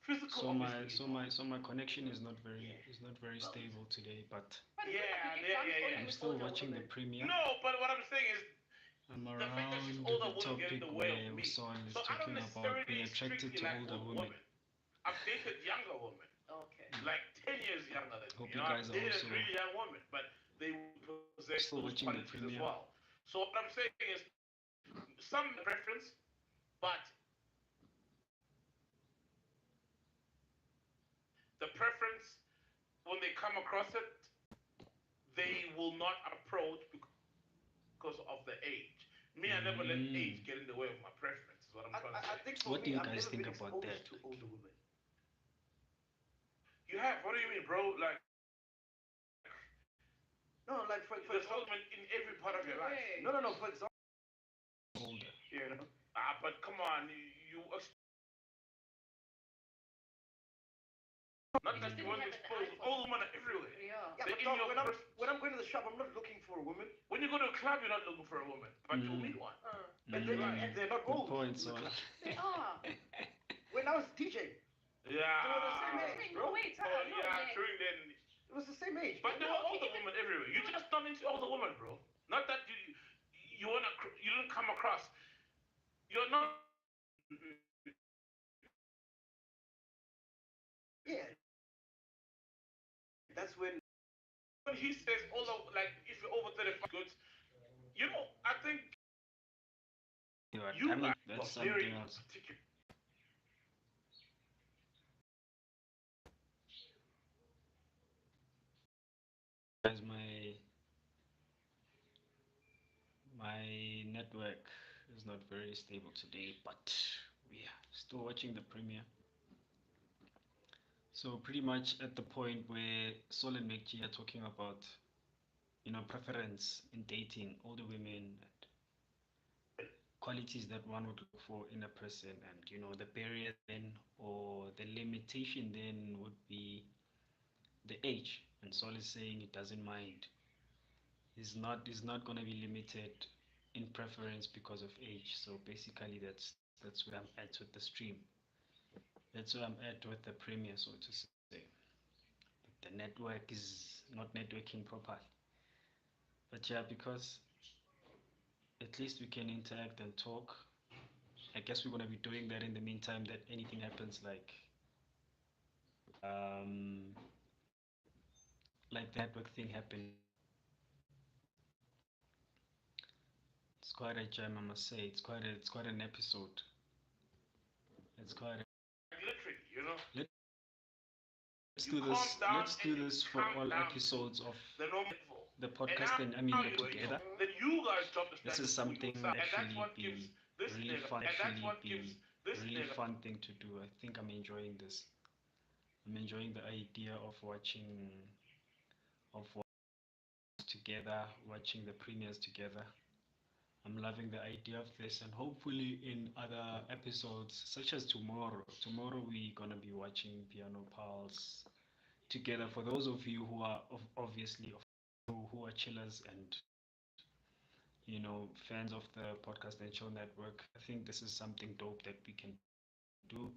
Physical, So my obviously, so no. my so my connection Yeah. is not very Well, stable today, but but Yeah, it's not a big yeah, yeah, example yeah. I'm with still older watching the women. premiere. No, but what I'm saying is I'm the fact that she's around older the wouldn't get in topic the way of where me. Sol is So I don't talking about being necessarily attracted strictly to like older old women. women. I've dated younger women, Okay. like 10 years younger than me. Hope You you know, I've guys are dated also really young women, but they would possess those still watching the qualities as premiere. well. So what I'm saying is some preference, but the preference, when they come across it, they will not approach because of the age. Me, I never let age get in the way of my Mm. preference, is what I'm trying to say. I think for What do me, you I've guys never think been about exposed that? to Like, older women. You have, what do you mean, bro? Like, No, like there's old women in every part of your life. no, no, no. For example, older. you know, But come on, you not you that still you Mm. want to have an expose eye for old them. women are everywhere. Yeah. Yeah, They're but in dog, your pers- when I'm going to the shop, I'm not looking for a woman. when you go to a club, you're not looking for a woman, but you'll Mm. meet one. And You they lie. and Mm. they're not Good old point, in the Sol. club. They are. When I was DJing, they were the same Yeah. age, Wait, bro. no, yeah, true then. It was the same age. But there were older women everywhere. You just not into older women, bro. Not that you wanna you didn't come across. You're not. Yeah, that's when. When he says older, like if you're over 35, good. I think Yeah, you I mean, guys that's are very something else. particular. Guys, my network is not very stable today, but we are still watching the premiere. So pretty much at the point where Sol and Mekji are talking about, preference in dating older women and qualities that one would look for in a person, and the barrier then or the limitation then would be the age. And Sol is saying it doesn't mind. Is not gonna be limited in preference because of age. So basically, that's where I'm at with the stream. That's where I'm at with the premiere, so to say. But the network is not networking properly. But yeah, because at least we can interact and talk. I guess we're gonna be doing that in the meantime. That anything happens, um, like the network thing happened. It's quite a gem, I must say. It's quite an episode. It's quite. Like literally. Let's You do calm this. down Let's and do you this for calm all down to episodes of the normal level. the And podcast. now And I mean, you together. then you guys drop the This is standards for something yourself, that and that's actually what gives be this really nigga, fun. and that's Actually, what gives be this really nigga. fun thing to do. I think I'm enjoying this. I'm enjoying the idea of watching of together, watching the premieres together. I'm loving the idea of this, and hopefully in other episodes, such as tomorrow. Tomorrow we're gonna be watching Piano Pulse together. For those of you who are obviously who are chillers and fans of the podcast and show network, I think this is something dope that we can do.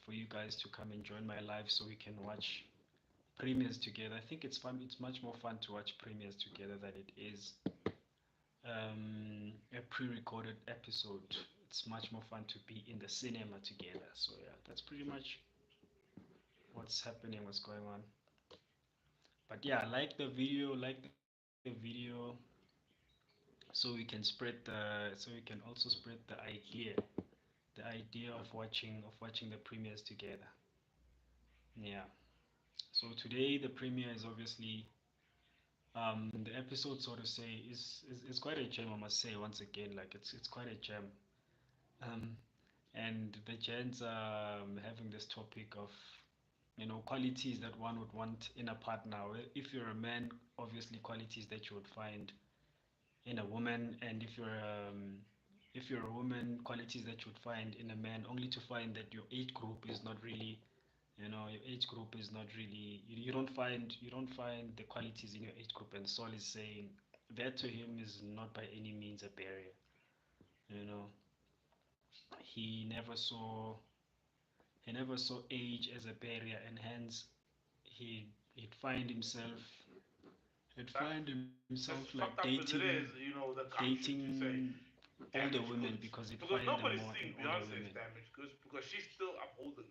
For you guys to come and join my live so we can watch premieres together. I think it's fun. It's much more fun to watch premieres together than it is a pre-recorded episode. It's much more fun to be in the cinema together. So yeah, that's pretty much what's happening, what's going on. But yeah, like the video, so we can also spread the idea of watching the premieres together. Yeah. So today the premiere is obviously the episode, so to say, is quite a gem. I must say once again, like it's quite a gem. Um, and the gents are having this topic of qualities that one would want in a partner. Well, if you're a man, obviously qualities that you would find in a woman, and if you're a woman, qualities that you would find in a man, only to find that your age group is not really, your age group is not really, you don't find the qualities in your age group. And Saul is saying that to him is not by any means a barrier. You know, he never saw. he never saw age as a barrier, and hence he'd find himself he'd find himself As like fucked up as it is, you know, the gumption to say dating older damaged women goods. because he'd Because find them nobody's more in seeing older Beyonce's women. damaged goods because she's still upholding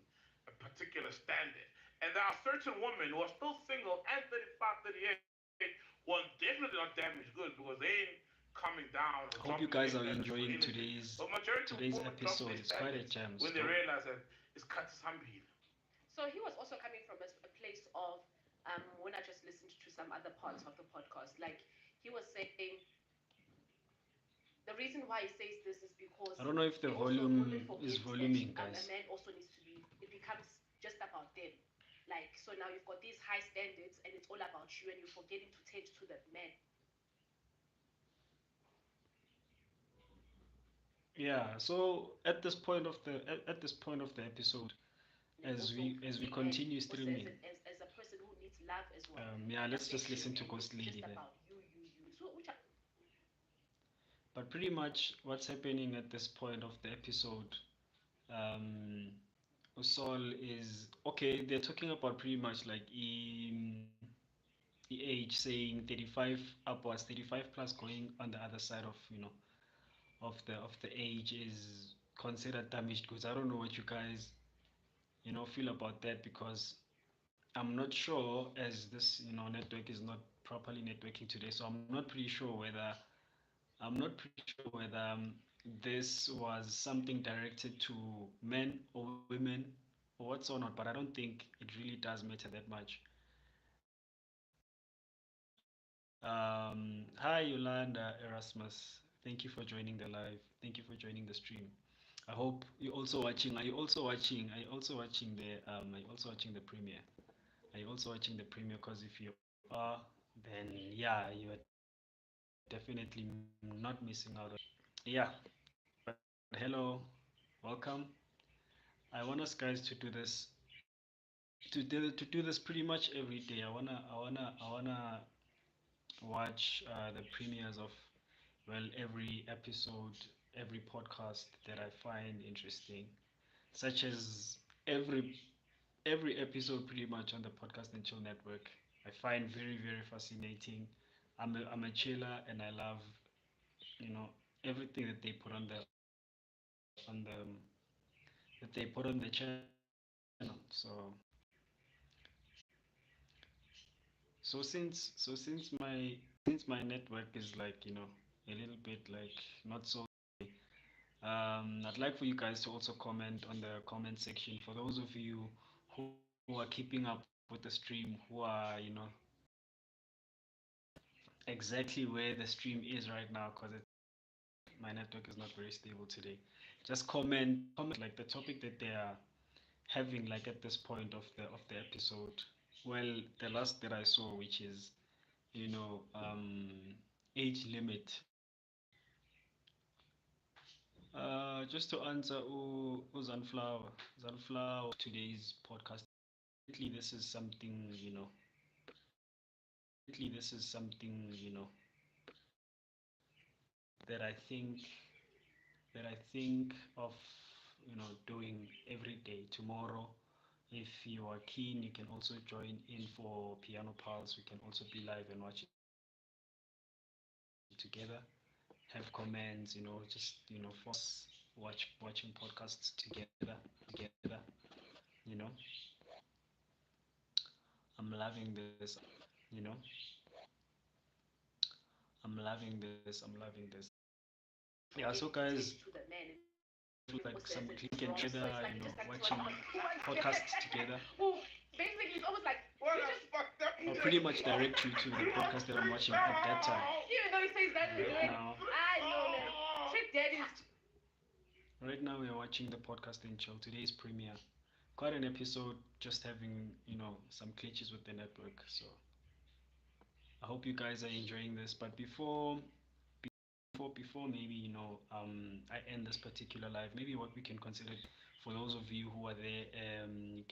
a particular standard. And there are certain women who are still single and 35, 38 who are definitely not damaged goods because they ain't coming down or Hope you dropping guys their are standards for enjoying anything. But majority of today's women drop episode. their It's quite a standards jam. when they Stop. realize that it's cut to somebody. So he was also coming from a place of when I just listened to some other parts of the podcast, like he was saying the reason why he says this is because I don't know if the he also volume often is forgets voluming, that guys. a man also needs to be. It becomes just about them. Like so now you've got these high standards and it's all about you, and you're forgetting to tend to the man. Yeah. So at this point of the episode, And as also we the man continue also streaming, as a person who needs love as well. yeah, let's just Affection, listen to and Ghost it's Lady just then. about you. So which are, But pretty much what's happening at this point of the episode, um, Usol is okay. They're talking about pretty much like the age, saying 35 upwards, 35 plus, going on the other side of of the age is considered damaged goods. I don't know what you guys feel about that, because I'm not sure, as this network is not properly networking today, so I'm not pretty sure whether this was something directed to men or women or what's or not, but I don't think it really does matter that much. Hi Yolanda Erasmus, thank you for joining the live. Thank you for joining the stream. I hope you're also watching. Are you also watching? Are you also watching Are you also watching the premiere? Are you also watching the premiere? Because if you are, then yeah, you are definitely not missing out on. Yeah, but hello, welcome. I want us guys to do this to do this pretty much every day. I wanna watch the premieres of, well, every episode, every podcast that I find interesting, such as every every episode pretty much on the Podcast and Chill Network. I find very, very fascinating. I'm a chiller, and I love you know everything that they put on the that they put on the channel. So since my network is like a little bit like not so, I'd like for you guys to also comment on the comment section. For those of you who are keeping up with the stream, who are exactly where the stream is right now, because my network is not very stable today. Just comment like the topic that they are having, like at this point of the episode. Well, the last that I saw, which is you know age limit. Just to answer Zanflower today's podcast. Definitely this is something that I think of doing every day. Tomorrow, if you are keen, you can also join in for Piano Pulse. We can also be live and watch it together. Have comments, for us watching podcasts together. You know, I'm loving this. You know, I'm loving this. I'm loving this. Yeah. So guys, to the man. like Also some as click it's and wrong. So cheddar, it's like just like watching podcasts together. well, basically it's almost like What you a just fucked up. I'll pretty much direct you to the podcast that I'm watching at that time. even though he says that is Right good. now, I know man. Trick Daddy's right now we are watching the podcast in chill. Today's premiere. Quite an episode. Just having some glitches with the network. So I hope you guys are enjoying this. But before maybe I end this particular live, maybe what we can consider, for those of you who are there, you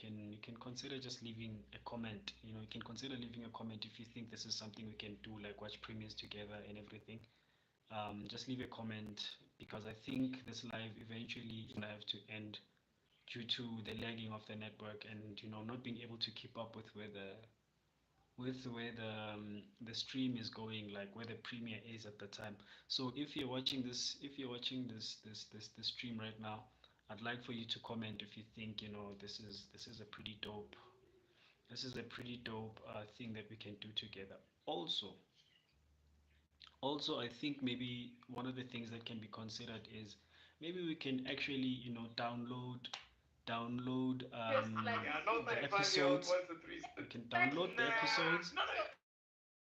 can consider just leaving a comment. You can consider leaving a comment if you think this is something we can do, like watch premieres together and everything. Just leave a comment, because I think this live eventually is gonna have to end due to the lagging of the network and not being able to keep up with where the stream is going, like where the premiere is at the time. So if you're watching this stream right now, I'd like for you to comment if you think this is a pretty dope thing that we can do together. Also, I think maybe one of the things that can be considered is maybe we can actually download Yes, like Yeah, no the 35-year-old episodes. wants a We threesome. can exactly. download the episodes Nah, no,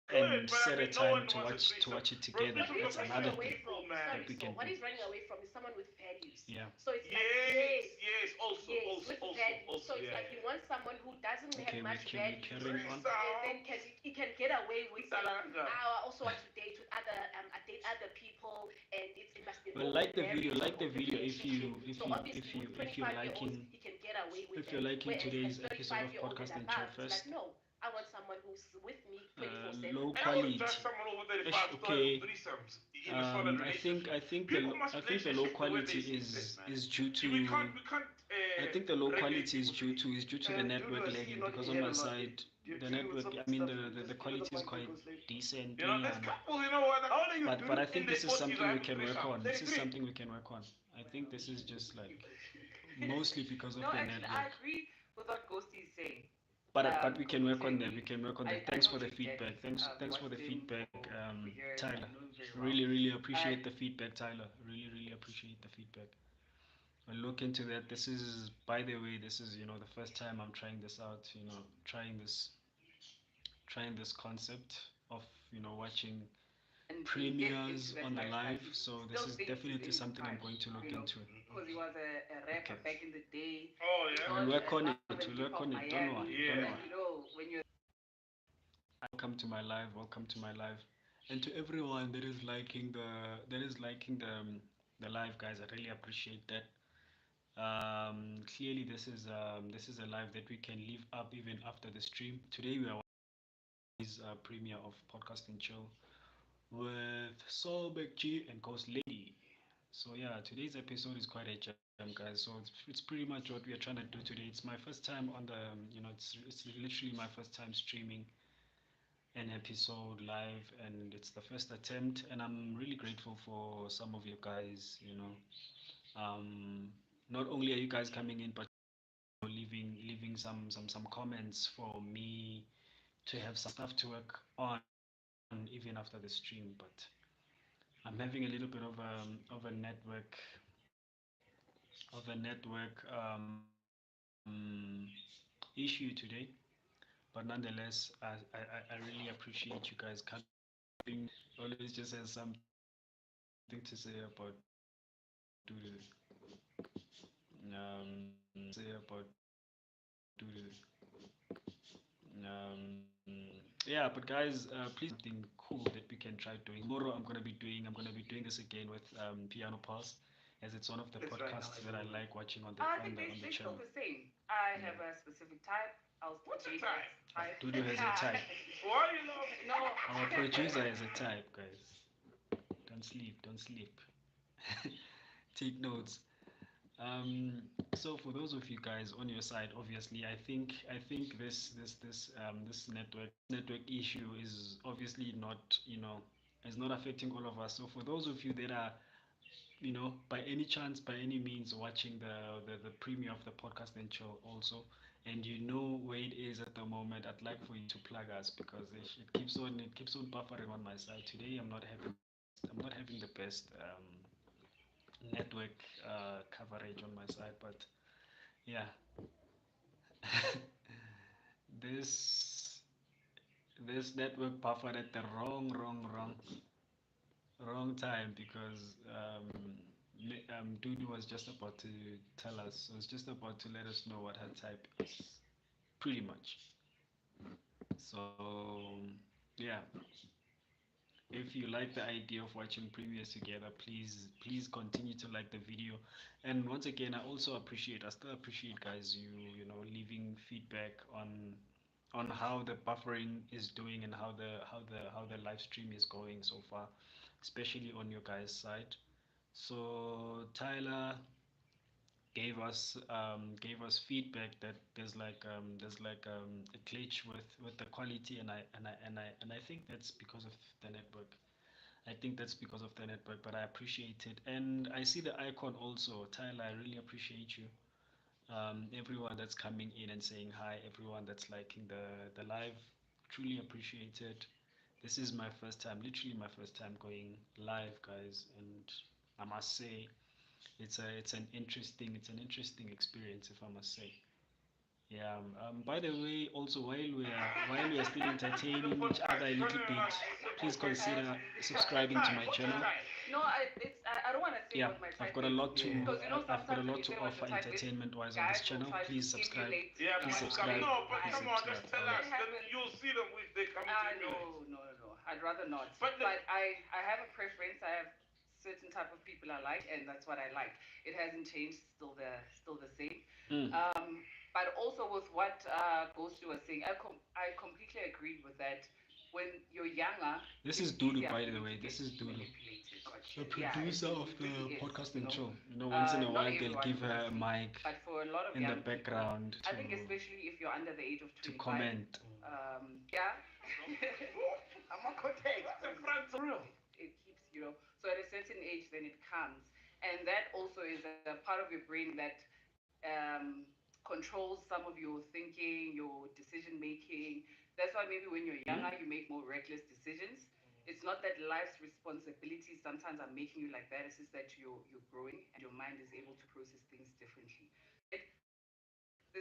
good, and but I set a mean, no one time to wants a watch threesome. it Bro, together. What he's threesomes That's are running another so away thing beautiful, from, man. sorry, that we so can what do. he's running away from is someone with values. Yeah. So it's like, Yes, yes, yes, also, yes, also, with also, values. also, So it's yeah, like he wants someone who doesn't have Okay, much we values, carrying on. and then he can get away with saying, Talanga. I also want to date with I date other people, and it must Well, involve like the video, marriage or if relationship. you if So you obviously if you with if you're 25-year-olds, liking he can get away with if you're that. liking Whereas today's at episode of 35-year-old Podcast and and Chill above, it's like, First, no, I want someone who's with me 24/7. low And I would quality. judge someone over 35 Ish, still having okay. threesomes in a solid I think relationship. I think People the must I think the low relationship the way quality they see fit, man. is due to We can't I think the low regulate quality is people to due to the Dude, network I see lagging you're nodding because your on head my a lot. side You're the dealing with network, some I mean stuff. the Just give me quality the is mic quite because later. decent, You know, there's couples, you know what? How old are you, but I dude? think In their this is 40s something are we having can work threesomes. on. This is 33. something we can work on. I think this is just like mostly because of No, the actually, I network. agree with what Ghosty is saying. But we can work on that. We Completely. can work on that. I Thanks know for the Trick Daddy. feedback. Thanks for Watched the him feedback, for years. Tyler. I know him very well. Really appreciate the feedback, Tyler. Really appreciate the feedback. I'll look into that. This is, by the way, this is the first time I'm trying this out. Trying this concept of watching And he gets premieres into that on the lifestyle. live. He So this still is thinks he's definitely in something I'm prime, going to look you know, into. because he was a rapper Okay. back in the day. Oh, He yeah? We'll was work on it. Love and We'll Hip work Hop on it. Don't Miami. worry. Yeah. Don't And worry. you know, when you're Welcome to my live. Welcome to my live, and to everyone that is liking the live, guys. I really appreciate that. Clearly, this is a live that we can leave up even after the stream. Today we are watching this premiere of Podcast and Chill with Solbeck G and Ghost Lady. So yeah, today's episode is quite a jam, guys. So it's pretty much what we are trying to do today. It's my first time on the it's literally my first time streaming an episode live, and it's the first attempt, and I'm really grateful for some of you guys. Not only are you guys coming in, but leaving some comments for me to have some stuff to work on even after the stream. But I'm having a little bit of a network issue today, but nonetheless, I really appreciate you guys coming. Always just has something to say about do yeah, but guys, please something cool that we can try doing. Tomorrow I'm gonna be doing this again with Piano Pulse, as it's one of the It's right now, podcasts that I like watching on the I on think the on the they still channel. the same. I Yeah. have a specific type. I'll What's a date type? this type. Dudu has a type. Why you know? No. Our producer has a type, guys. Don't sleep. Take notes. So for those of you guys on your side, obviously, I think this network issue is obviously not is not affecting all of us. So for those of you that are by any chance, by any means, watching the premiere of the Podcast and Chill also, and you know where it is at the moment, I'd like for you to plug us because it keeps on buffering on my side. Today I'm not having the best network coverage on my side, but yeah, this this network buffered at the wrong time because Dudu was just about to tell us, was just about to let us know what her type is, pretty much. So yeah, if you like the idea of watching premieres together, please continue to like the video. And once again, I still appreciate, guys, leaving feedback on how the buffering is doing and how the live stream is going so far, especially on your guys' side. So Tyler, gave us feedback that there's like a glitch with the quality, and I think that's because of the network. I think that's because of the network, but I appreciate it. And I see the icon also. Tyler, I really appreciate you. Everyone that's coming in and saying hi, everyone that's liking the live, truly appreciate it. This is my first time, literally my first time going live, guys, and I must say it's an interesting experience, if I must say. Yeah. By the way, also while we are still entertaining each other a little bit, please consider subscribing to my channel. No, I don't want to say Yeah, what my I've type got a is. lot to Because you know I've got a sometimes when lot you to say what offer your type is, entertainment wise on this guys will channel. try to Please subscribe. emulate Yeah, Please my subscribe. no, but Please come on, subscribe. just tell All us. right. Then you'll see them if they come to emulate. No. I'd rather not. But But I have a preference. I have certain type of people I like, and that's what I like. It hasn't changed. Still the same. Mm. But also with what Ghostu was saying, I completely agreed with that. When you're younger, This it's is Dudu, easier by for the you way. to This get is Dudu, manipulated. the Yeah, producer of it the really is, podcasting show. Once in a Not while they'll everyone give her a is. mic But for a lot of in the young people, background I think especially if you're under the age of to 25, comment. yeah, I'm a contact. The friends are real. it keeps, so at a certain age, then it comes. And that also is a part of your brain that controls some of your thinking, your decision making. That's why maybe when you're younger, you make more reckless decisions. It's not that life's responsibilities sometimes are making you like that. It's just that you're growing and your mind is able to process things differently.